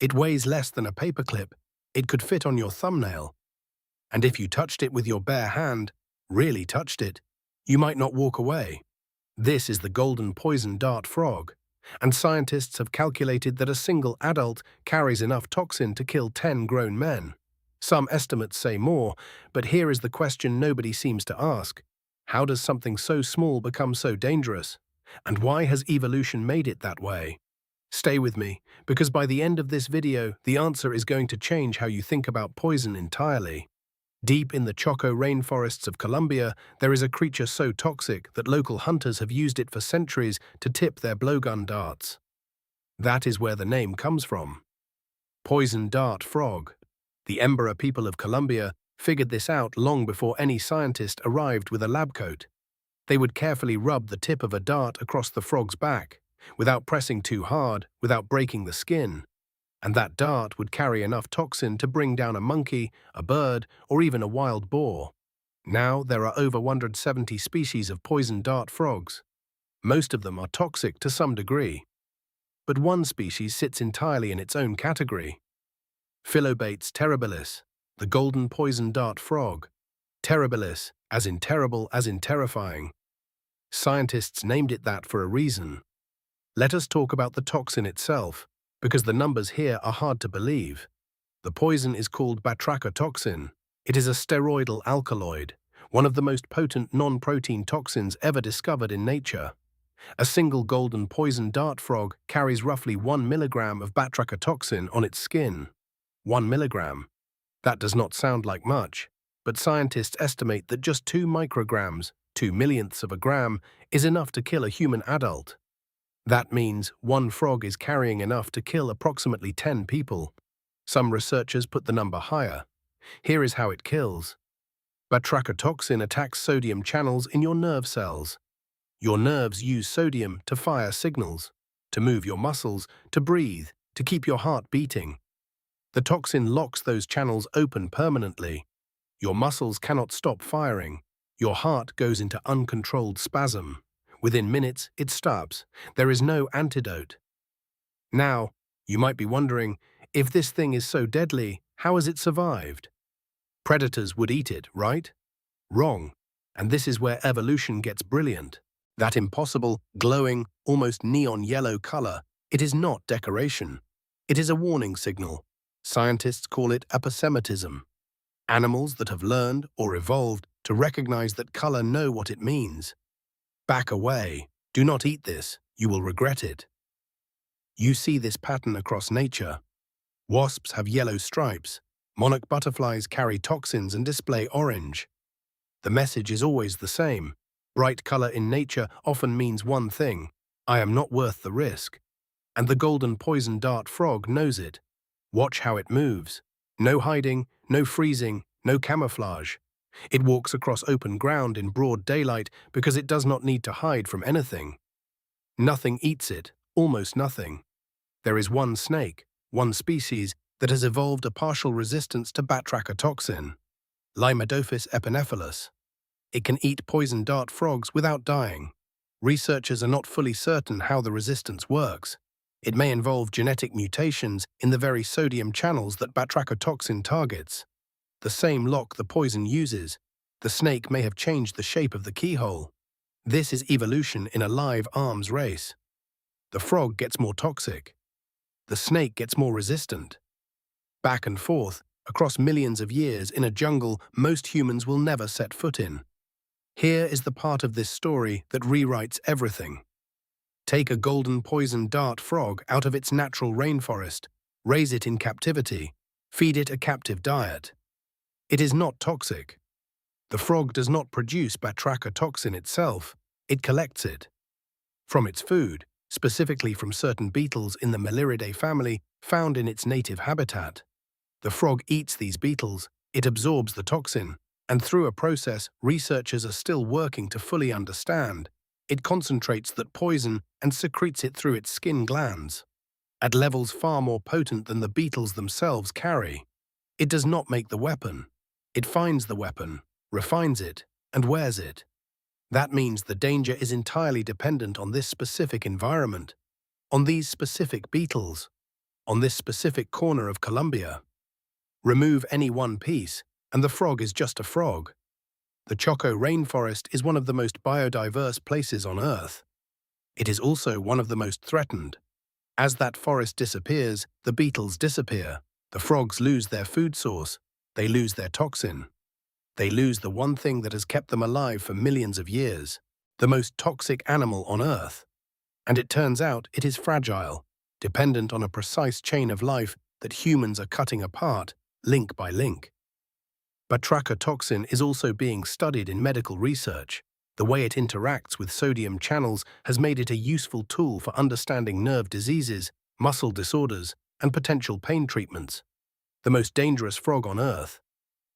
It weighs less than a paperclip. It could fit on your thumbnail. And if you touched it with your bare hand, really touched it, you might not walk away. This is the golden poison dart frog, and scientists have calculated that a single adult carries enough toxin to kill 10 grown men. Some estimates say more, but here is the question nobody seems to ask. How does something so small become so dangerous? And why has evolution made it that way? Stay with me, because by the end of this video, the answer is going to change how you think about poison entirely. Deep in the Choco rainforests of Colombia, there is a creature so toxic that local hunters have used it for centuries to tip their blowgun darts. That is where the name comes from. Poison dart frog. The Embera people of Colombia figured this out long before any scientist arrived with a lab coat. They would carefully rub the tip of a dart across the frog's back, without pressing too hard, without breaking the skin. And that dart would carry enough toxin to bring down a monkey, a bird, or even a wild boar. Now there are over 170 species of poison dart frogs. Most of them are toxic to some degree. But one species sits entirely in its own category. Phyllobates terribilis, the golden poison dart frog. Terribilis, as in terrible, as in terrifying. Scientists named it that for a reason. Let us talk about the toxin itself, because the numbers here are hard to believe. The poison is called batrachotoxin. It is a steroidal alkaloid, one of the most potent non-protein toxins ever discovered in nature. A single golden poison dart frog carries roughly 1 milligram of batrachotoxin on its skin. 1 milligram. That does not sound like much, but scientists estimate that just 2 micrograms, 2 millionths of a gram, is enough to kill a human adult. That means one frog is carrying enough to kill approximately 10 people. Some researchers put the number higher. Here is how it kills. Batrachotoxin attacks sodium channels in your nerve cells. Your nerves use sodium to fire signals, to move your muscles, to breathe, to keep your heart beating. The toxin locks those channels open permanently. Your muscles cannot stop firing. Your heart goes into uncontrolled spasm. Within minutes, it stops. There is no antidote. Now, you might be wondering, if this thing is so deadly, how has it survived? Predators would eat it, right? Wrong. And this is where evolution gets brilliant. That impossible, glowing, almost neon yellow color, it is not decoration. It is a warning signal. Scientists call it aposematism. Animals that have learned or evolved to recognize that color know what it means. Back away. Do not eat this. You will regret it. You see this pattern across nature. Wasps have yellow stripes. Monarch butterflies carry toxins and display orange. The message is always the same. Bright color in nature often means one thing: I am not worth the risk. And the golden poison dart frog knows it. Watch how it moves. No hiding, no freezing, no camouflage. It walks across open ground in broad daylight because it does not need to hide from anything. Nothing eats it, almost nothing. There is one snake, one species, that has evolved a partial resistance to batrachotoxin, Limadophis epinephrylus. It can eat poison dart frogs without dying. Researchers are not fully certain how the resistance works. It may involve genetic mutations in the very sodium channels that batrachotoxin targets. The same lock the poison uses. The snake may have changed the shape of the keyhole. This is evolution in a live arms race. The frog gets more toxic. The snake gets more resistant. Back and forth, across millions of years in a jungle most humans will never set foot in. Here is the part of this story that rewrites everything. Take a golden poison dart frog out of its natural rainforest, raise it in captivity, feed it a captive diet. It is not toxic. The frog does not produce batrachotoxin itself, it collects it. From its food, specifically from certain beetles in the Meliridae family found in its native habitat. The frog eats these beetles, it absorbs the toxin, and through a process researchers are still working to fully understand, it concentrates that poison and secretes it through its skin glands, at levels far more potent than the beetles themselves carry. It does not make the weapon. It finds the weapon, refines it, and wears it. That means the danger is entirely dependent on this specific environment, on these specific beetles. on this specific corner of Colombia. Remove any one piece, and the frog is just a frog. The Choco rainforest is one of the most biodiverse places on Earth. It is also one of the most threatened. As that forest disappears, the beetles disappear. The frogs lose their food source. They lose their toxin. They lose the one thing that has kept them alive for millions of years, the most toxic animal on Earth. And it turns out it is fragile, dependent on a precise chain of life that humans are cutting apart, link by link. Batrachotoxin is also being studied in medical research. The way it interacts with sodium channels has made it a useful tool for understanding nerve diseases, muscle disorders, and potential pain treatments. The most dangerous frog on Earth.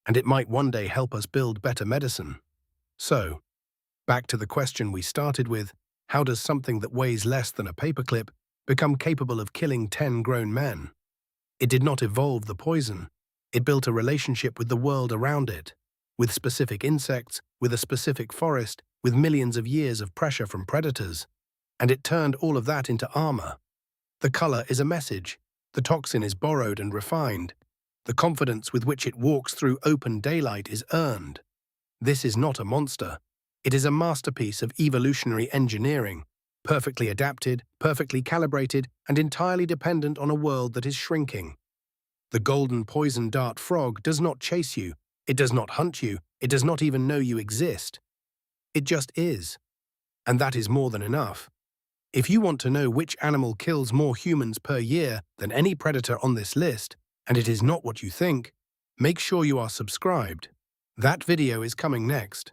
And it might one day help us build better medicine. So, back to the question we started with, how does something that weighs less than a paperclip become capable of killing 10 grown men? It did not evolve the poison. It built a relationship with the world around it, with specific insects, with a specific forest, with millions of years of pressure from predators. And it turned all of that into armor. The color is a message. The toxin is borrowed and refined. The confidence with which it walks through open daylight is earned. This is not a monster. It is a masterpiece of evolutionary engineering, perfectly adapted, perfectly calibrated, and entirely dependent on a world that is shrinking. The golden poison dart frog does not chase you. It does not hunt you. It does not even know you exist. It just is. And that is more than enough. If you want to know which animal kills more humans per year than any predator on this list, and it is not what you think, make sure you are subscribed. That video is coming next.